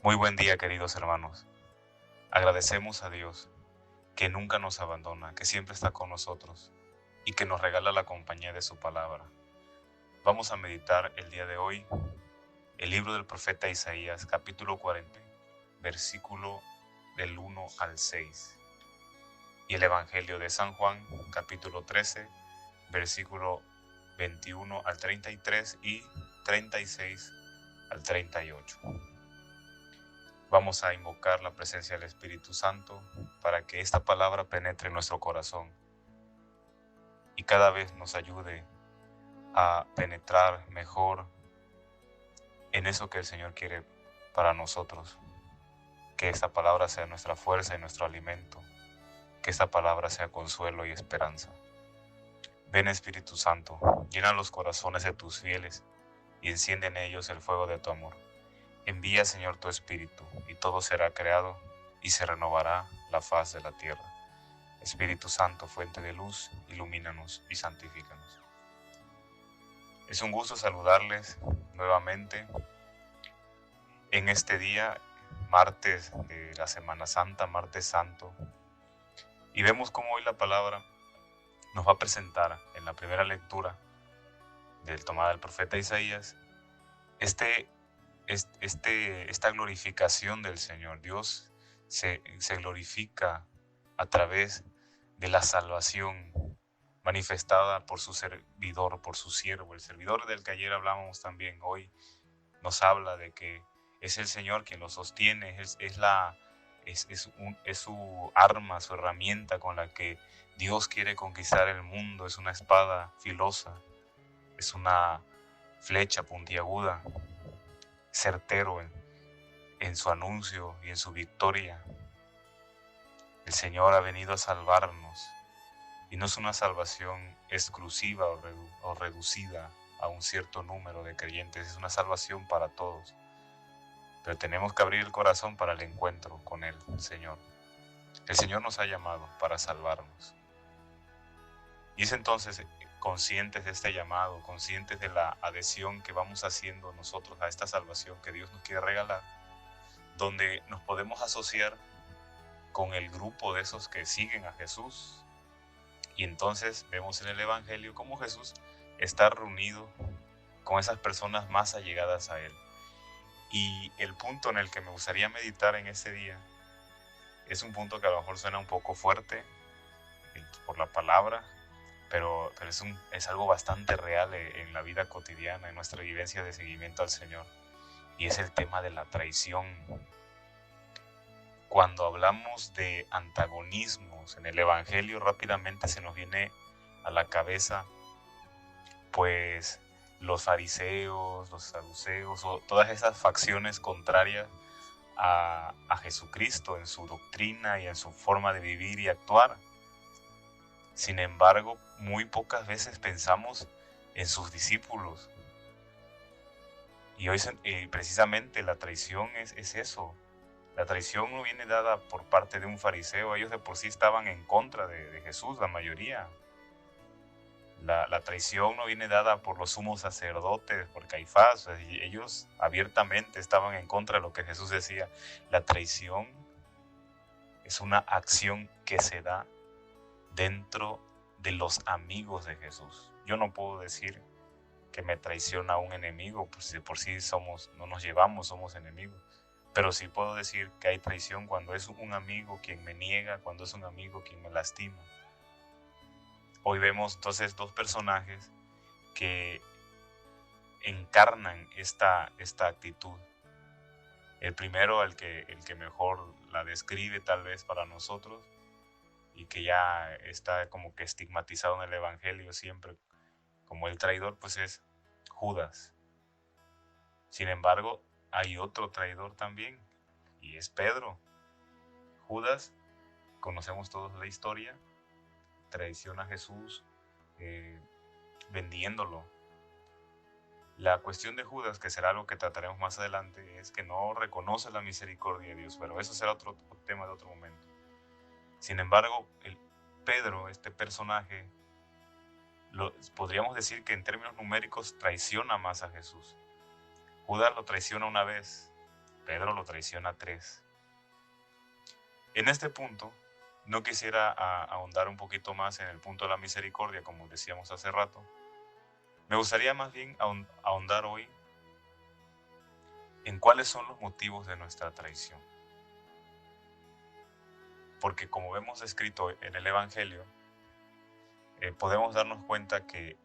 Muy buen día, queridos hermanos. Agradecemos a Dios que nunca nos abandona, que siempre está con nosotros y que nos regala la compañía de su palabra. Vamos a meditar el día de hoy el libro del profeta Isaías, capítulo 40, versículo del 1 al 6, y el Evangelio de San Juan, capítulo 13, versículo 21 al 33 y 36 al 38. Vamos a invocar la presencia del Espíritu Santo para que esta palabra penetre en nuestro corazón y cada vez nos ayude a penetrar mejor en eso que el Señor quiere para nosotros. Que esta palabra sea nuestra fuerza y nuestro alimento. Que esta palabra sea consuelo y esperanza. Ven, Espíritu Santo, llena los corazones de tus fieles y enciende en ellos el fuego de tu amor. Envía, Señor, tu Espíritu, y todo será creado y se renovará la faz de la tierra. Espíritu Santo, fuente de luz, ilumínanos y santifícanos. Es un gusto saludarles nuevamente en este día, martes de la Semana Santa, martes santo. Y vemos cómo hoy la palabra nos va a presentar en la primera lectura del tomada del profeta Isaías esta glorificación del Señor. Dios se glorifica a través de la salvación manifestada por su servidor, por su siervo. El servidor del que ayer hablábamos también, hoy nos habla de que es el Señor quien lo sostiene, es su arma, su herramienta con la que Dios quiere conquistar el mundo. Es una espada filosa, es una flecha puntiaguda, certero en su anuncio y en su victoria. El Señor ha venido a salvarnos, y no es una salvación exclusiva o reducida a un cierto número de creyentes, es una salvación para todos. Pero tenemos que abrir el corazón para el encuentro con el Señor. El Señor nos ha llamado para salvarnos. Y es entonces, conscientes de este llamado, conscientes de la adhesión que vamos haciendo nosotros a esta salvación que Dios nos quiere regalar, donde nos podemos asociar con el grupo de esos que siguen a Jesús. Y entonces vemos en el Evangelio cómo Jesús está reunido con esas personas más allegadas a Él. Y el punto en el que me gustaría meditar en ese día es un punto que a lo mejor suena un poco fuerte por la palabra, pero es algo bastante real en la vida cotidiana, en nuestra vivencia de seguimiento al Señor. Y es el tema de la traición. Cuando hablamos de antagonismos en el Evangelio, rápidamente se nos viene a la cabeza pues los fariseos, los saduceos, o todas esas facciones contrarias a Jesucristo en su doctrina y en su forma de vivir y actuar. Sin embargo, muy pocas veces pensamos en sus discípulos. Y hoy precisamente la traición es eso. La traición no viene dada por parte de un fariseo. Ellos de por sí estaban en contra de Jesús, la mayoría. La traición no viene dada por los sumos sacerdotes, por Caifás. Ellos abiertamente estaban en contra de lo que Jesús decía. La traición es una acción que se da dentro de los amigos de Jesús. Yo no puedo decir que me traiciona un enemigo, pues si de por sí no nos llevamos, somos enemigos. Pero sí puedo decir que hay traición cuando es un amigo quien me niega, cuando es un amigo quien me lastima. Hoy vemos entonces dos personajes que encarnan esta actitud. El primero, el que mejor la describe tal vez para nosotros y que ya está como que estigmatizado en el Evangelio siempre como el traidor, pues es Judas. Sin embargo, hay otro traidor también y es Pedro. Judas, conocemos todos la historia, traiciona a Jesús vendiéndolo. La cuestión de Judas, que será algo que trataremos más adelante, es que no reconoce la misericordia de Dios, pero eso será otro tema de otro momento. Sin embargo, Pedro, este personaje, podríamos decir que en términos numéricos traiciona más a Jesús. Judas lo traiciona una vez, Pedro lo traiciona 3. En este punto, no quisiera ahondar un poquito más en el punto de la misericordia, como decíamos hace rato. Me gustaría más bien ahondar hoy en cuáles son los motivos de nuestra traición. Porque como vemos escrito en el Evangelio, podemos darnos cuenta que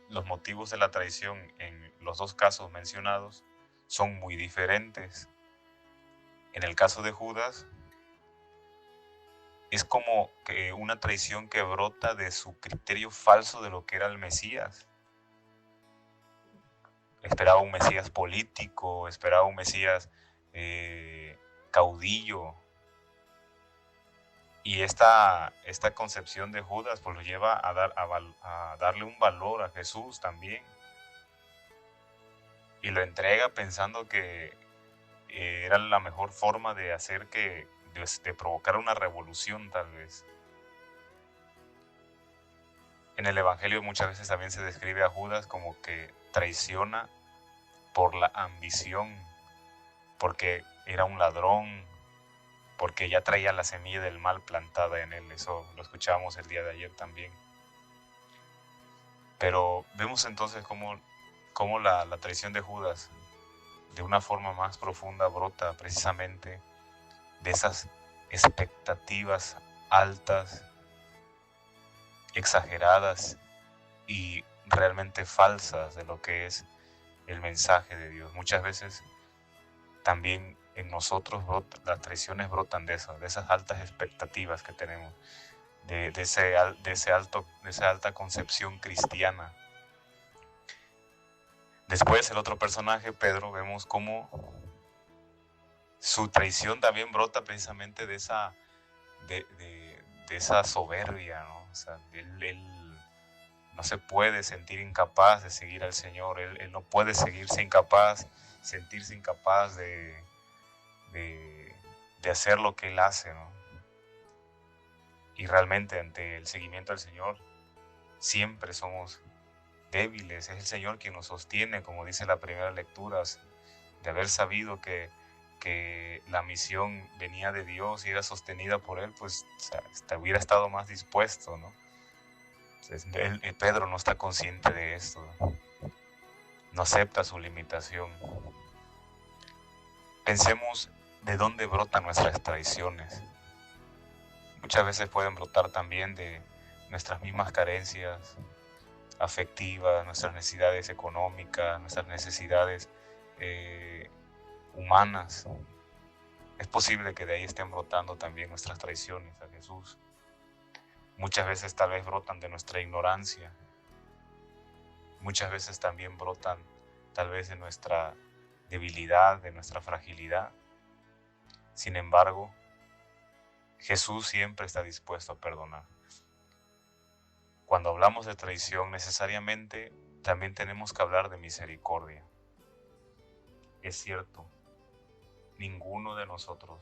los motivos de la traición en los 2 casos mencionados son muy diferentes. En el caso de Judas, es como que una traición que brota de su criterio falso de lo que era el Mesías. Esperaba un Mesías político, esperaba un Mesías caudillo. Y esta concepción de Judas pues lo lleva a darle un valor a Jesús también. Y lo entrega pensando que era la mejor forma de hacer de provocar una revolución tal vez. En el Evangelio muchas veces también se describe a Judas como que traiciona por la ambición, porque era un ladrón, porque ya traía la semilla del mal plantada en él. Eso lo escuchábamos el día de ayer también. Pero vemos entonces cómo la traición de Judas de una forma más profunda brota precisamente de esas expectativas altas, exageradas y realmente falsas de lo que es el mensaje de Dios. Muchas veces también en nosotros las traiciones brotan de eso, de esas altas expectativas que tenemos, de esa alta concepción cristiana. Después el otro personaje, Pedro, vemos cómo su traición también brota precisamente de esa soberbia, ¿no? O sea, él no se puede sentir incapaz de seguir al Señor, él no puede sentirse incapaz de hacer lo que él hace, ¿no? Y realmente ante el seguimiento al Señor siempre somos débiles, es el Señor quien nos sostiene, como dice la primera lectura, de haber sabido que la misión venía de Dios y era sostenida por Él, pues hubiera estado más dispuesto, ¿no? Entonces, Pedro no está consciente de esto, no acepta su limitación. Pensemos de dónde brotan nuestras traiciones. Muchas veces pueden brotar también de nuestras mismas carencias afectivas, nuestras necesidades económicas, nuestras necesidades humanas. Es posible que de ahí estén brotando también nuestras traiciones a Jesús. Muchas veces tal vez brotan de nuestra ignorancia. Muchas veces también brotan tal vez de nuestra debilidad, de nuestra fragilidad. Sin embargo, Jesús siempre está dispuesto a perdonar. Cuando hablamos de traición, necesariamente también tenemos que hablar de misericordia. Es cierto, ninguno de nosotros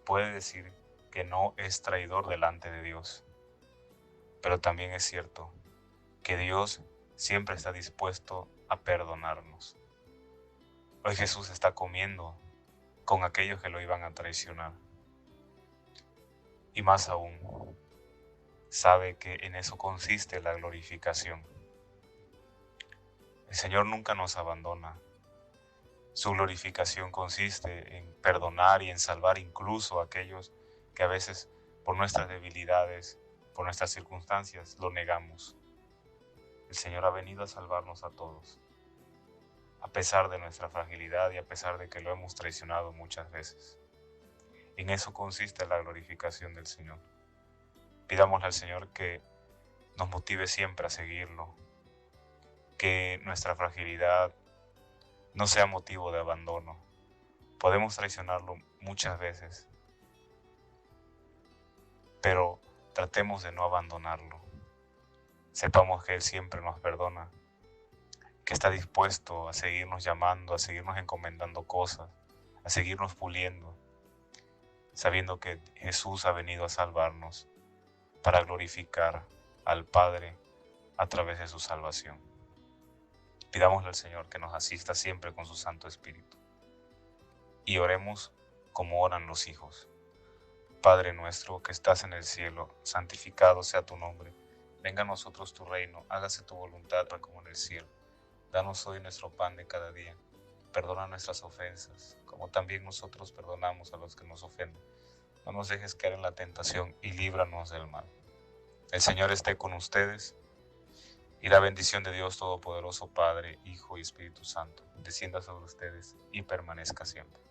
puede decir que no es traidor delante de Dios. Pero también es cierto que Dios siempre está dispuesto a perdonarnos. Hoy Jesús está comiendo con aquellos que lo iban a traicionar. Y más aún, sabe que en eso consiste la glorificación. El Señor nunca nos abandona. Su glorificación consiste en perdonar y en salvar incluso a aquellos que a veces por nuestras debilidades, por nuestras circunstancias, lo negamos. El Señor ha venido a salvarnos a todos, a pesar de nuestra fragilidad y a pesar de que lo hemos traicionado muchas veces. En eso consiste la glorificación del Señor. Pidámosle al Señor que nos motive siempre a seguirlo, que nuestra fragilidad no sea motivo de abandono. Podemos traicionarlo muchas veces, pero tratemos de no abandonarlo. Sepamos que Él siempre nos perdona, que está dispuesto a seguirnos llamando, a seguirnos encomendando cosas, a seguirnos puliendo, sabiendo que Jesús ha venido a salvarnos para glorificar al Padre a través de su salvación. Pidámosle al Señor que nos asista siempre con su Santo Espíritu. y oremos como oran los hijos. Padre nuestro que estás en el cielo, santificado sea tu nombre. Venga a nosotros tu reino, hágase tu voluntad como en el cielo. Danos hoy nuestro pan de cada día. Perdona nuestras ofensas, como también nosotros perdonamos a los que nos ofenden. No nos dejes caer en la tentación y líbranos del mal. El Señor esté con ustedes, y la bendición de Dios Todopoderoso, Padre, Hijo y Espíritu Santo, descienda sobre ustedes y permanezca siempre.